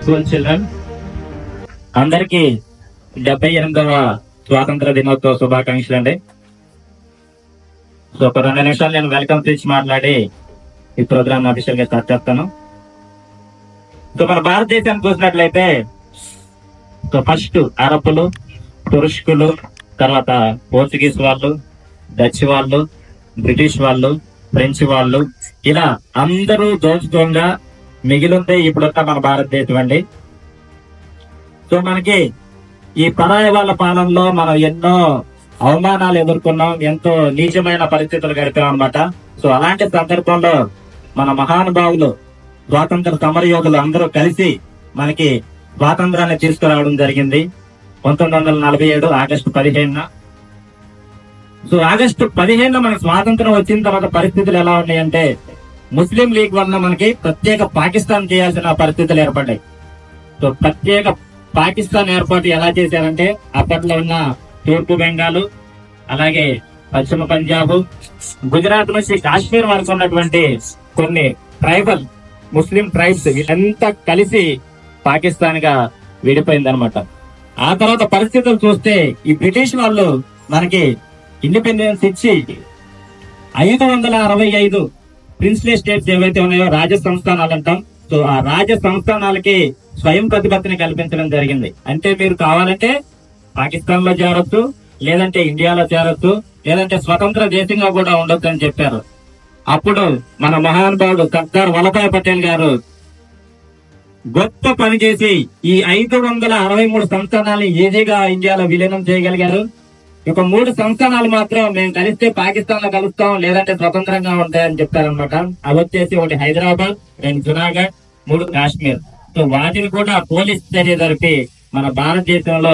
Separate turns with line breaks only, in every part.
School children అందరికి 78వ స్వాతంత్ర దినోత్సవ శుభాకాంక్షలు అండి. సో ఒక 2 నిమిషాలు నేను వెల్కమ్ స్పీచ్ మాట్లాడి ఈ ప్రోగ్రామ్ అఫీషియల్ గా స్టార్ట్ చేస్తాను. సో మన భారతదేశాన్ని చూసినట్లయితే సో ఫస్ట్ అరబ్బులు, తురుష్కులు, తర్వాత పోర్చుగీస్ వాళ్ళు, డచ్ వాళ్ళు, బ్రిటిష్ వాళ్ళు, ఫ్రెంచ్ వాళ్ళు, ఇలా అందరూ దోచుకోగా మిగిలిందే ఇప్పుడున్న మన భారతదేశం అండి. సో మనకి ఈ పరాయి వాళ్ళ పాలనలో మనం ఎన్నో అవమానాలు ఎదుర్కొన్నాం, ఎంతో నీచమైన పరిస్థితులు గడిపాం అనమాట. సో అలాంటి సందర్భంలో మన మహానుభావులు, స్వాతంత్ర సమరయోధులు అందరూ కలిసి మనకి స్వాతంత్రాన్ని తీసుకురావడం జరిగింది 1947 ఆగస్టు 15న. సో ఆగస్టు 15న మనకు స్వాతంత్రం వచ్చిన తర్వాత పరిస్థితులు ఎలా ఉన్నాయంటే, ముస్లిం లీగ్ వలన మనకి ప్రత్యేక పాకిస్తాన్ చేయాల్సిన పరిస్థితులు ఏర్పడ్డాయి. సో ప్రత్యేక పాకిస్తాన్ ఏర్పాటు ఎలా చేశారంటే, అప్పట్లో ఉన్న తూర్పు బెంగాల్, అలాగే పశ్చిమ పంజాబ్, గుజరాత్ నుంచి కాశ్మీర్ వరకు ఉన్నటువంటి కొన్ని ట్రైబల్ ముస్లిం ట్రైబ్స్ వీళ్ళంతా కలిసి పాకిస్తాన్ గా విడిపోయింది అనమాట. ఆ తర్వాత పరిస్థితులు చూస్తే ఈ బ్రిటిష్ వాళ్ళు మనకి ఇండిపెండెన్స్ ఇచ్చి 565 ప్రిన్స్లీ స్టేట్స్ ఏవైతే ఉన్నాయో రాజ సంస్థానాలు అంటాం. సో ఆ రాజ సంస్థానాలకి స్వయం ప్రతిపత్తిని కల్పించడం జరిగింది. అంటే మీరు కావాలంటే పాకిస్తాన్ లో చేరొచ్చు, లేదంటే ఇండియాలో చేరొచ్చు, లేదంటే స్వతంత్ర దేశంగా కూడా ఉండొచ్చు అని చెప్పారు. అప్పుడు మన మహానుభావుడు సర్దార్ వల్లభాయ్ పటేల్ గారు గొప్ప పని చేసి ఈ 563 సంస్థానాన్ని ఈజీగా ఇండియాలో విలీనం చేయగలిగారు. ఇక 3 సంస్థానాలు మాత్రం మేము కలిస్తే పాకిస్తాన్ లో కలుస్తాం, లేదంటే స్వతంత్రంగా ఉంటాయని చెప్పారనమాట. అవి వచ్చేసి ఒకటి హైదరాబాద్, 2 జునాగఢ్, 3 కాశ్మీర్. సో వాటిని కూడా పోలీస్ చర్య జరిపి మన భారతదేశంలో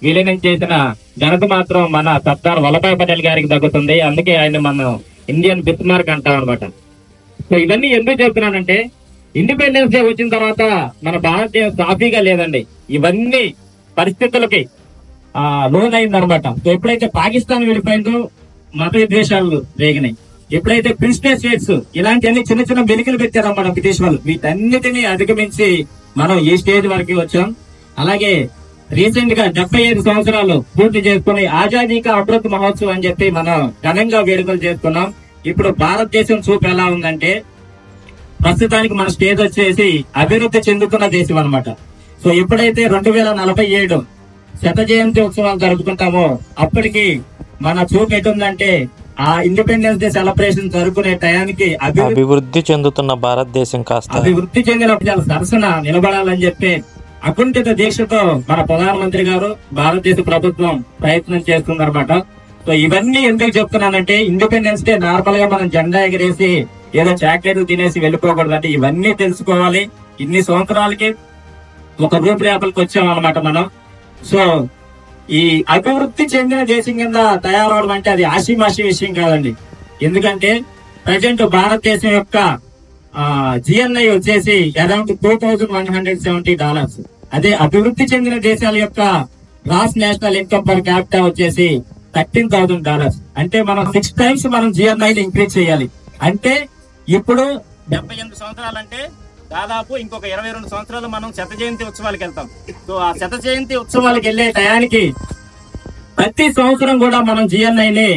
విలీనం చేసిన ఘనత మాత్రం మన సర్దార్ వల్లభాయ్ పటేల్ గారికి దక్కుతుంది. అందుకే ఆయన మనం ఇండియన్ బిస్మార్క్ అంటాం అనమాట. సో ఇవన్నీ ఎందుకు చెప్తున్నానంటే, ఇండిపెండెన్స్ డే వచ్చిన తర్వాత మన భారతదేశం సాఫీగా లేదండి. ఇవన్నీ పరిస్థితులకి లోనైంది అనమాట. సో ఎప్పుడైతే పాకిస్తాన్ విడిపోయిందో మత విద్వేషాలు రేగినాయి. ఎప్పుడైతే ప్రిన్స్లీ స్టేట్స్ ఇలాంటివన్నీ చిన్న చిన్న వెనుకలు పెట్టారన్నమాట బ్రిటిష్ వాళ్ళు, వీటన్నిటిని అధిగమించి మనం ఈ స్టేజ్ వరకు వచ్చాం. అలాగే రీసెంట్ గా 75 సంవత్సరాలు పూర్తి చేసుకుని ఆజాదీ కా అమృత్ మహోత్సవ్ అని చెప్పి మనం ఘనంగా వేడుకలు చేసుకున్నాం. ఇప్పుడు భారతదేశం చూపు ఎలా ఉందంటే, ప్రస్తుతానికి మన స్టేజ్ వచ్చేసి అభివృద్ధి చెందుతున్న దేశం అనమాట. సో ఎప్పుడైతే 2047 శత జయంతి ఉత్సవాలు జరుపుకుంటామో అప్పటికి మన చూపు ఎటుందంటే, ఆ ఇండిపెండెన్స్ డే సెలబ్రేషన్ జరుపుకునే టయానికి
అభివృద్ధి చెందుతున్న భారతదేశం కాస్త
అభివృద్ధి చెందిన ప్రజల సరసన నిలబడాలని చెప్పి అకుంఠిత దీక్షతో మన ప్రధానమంత్రి గారు, భారతదేశ ప్రభుత్వం ప్రయత్నం చేస్తుందన్నమాట. సో ఇవన్నీ ఎందుకు చెప్తున్నానంటే, ఇండిపెండెన్స్ డే నార్మల్ గా మనం జెండా ఎగరేసి ఏదో చాక్లెట్లు తినేసి వెళ్ళిపోకూడదంటే ఇవన్నీ తెలుసుకోవాలి. ఇన్ని సంవత్సరాలకి ఒక రూపురేఖలకు వచ్చాం అనమాట మనం. సో ఈ అభివృద్ధి చెందిన దేశం కింద తయారవడం అంటే అది ఆషిమాషి విషయం కాదండి. ఎందుకంటే ప్రజెంట్ భారతదేశం యొక్క జిఎన్ఐ వచ్చేసి అరౌండ్ $2,170. అదే అభివృద్ధి చెందిన దేశాల యొక్క gross national income per capita వచ్చేసి $13,000. అంటే మనం 6 times మనం జిఎన్ఐని ఇంక్రీజ్ చేయాలి. అంటే ఇప్పుడు 78 సంవత్సరాలు అంటే దాదాపు ఇంకొక 22 సంవత్సరాలు మనం శత జయంతి ఉత్సవాలకు వెళ్తాం. సో ఆ శత జయంతి ఉత్సవాలకు వెళ్లే టయానికి ప్రతి సంవత్సరం కూడా మనం జిఎన్ఐని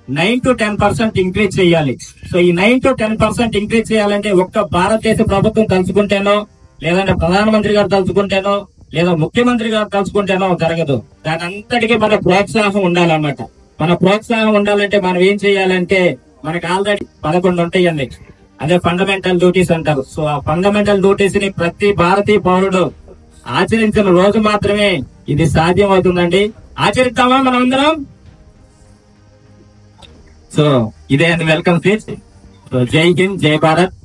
9 to 10% ఇంక్రీజ్ చేయాలి. సో ఈ 9 to 10% ఇంక్రీజ్ చేయాలంటే ఒక్క భారతదేశ ప్రభుత్వం తలుచుకుంటేనో, లేదంటే ప్రధానమంత్రి గారు తలుచుకుంటేనో, లేదా ముఖ్యమంత్రి గారు తలుచుకుంటేనో జరగదు. దాని అంతటికీ మన ప్రోత్సాహం ఉండాలన్నమాట. మన ప్రోత్సాహం ఉండాలంటే మనం ఏం చేయాలంటే, మనకి ఆల్రెడీ 11 ఉంటాయండి. అదే ఫండమెంటల్ డ్యూటీస్ అంటారు. సో ఆ ఫండమెంటల్ డ్యూటీస్ ని ప్రతి భారతీయ పౌరుడు ఆచరించిన రోజు మాత్రమే ఇది సాధ్యం అవుతుందండి. ఆచరిద్దామా మనం అందరం? సో ఇదే అండి వెల్కమ్ స్పీచ్. సో జై హింద్, జై భారత్.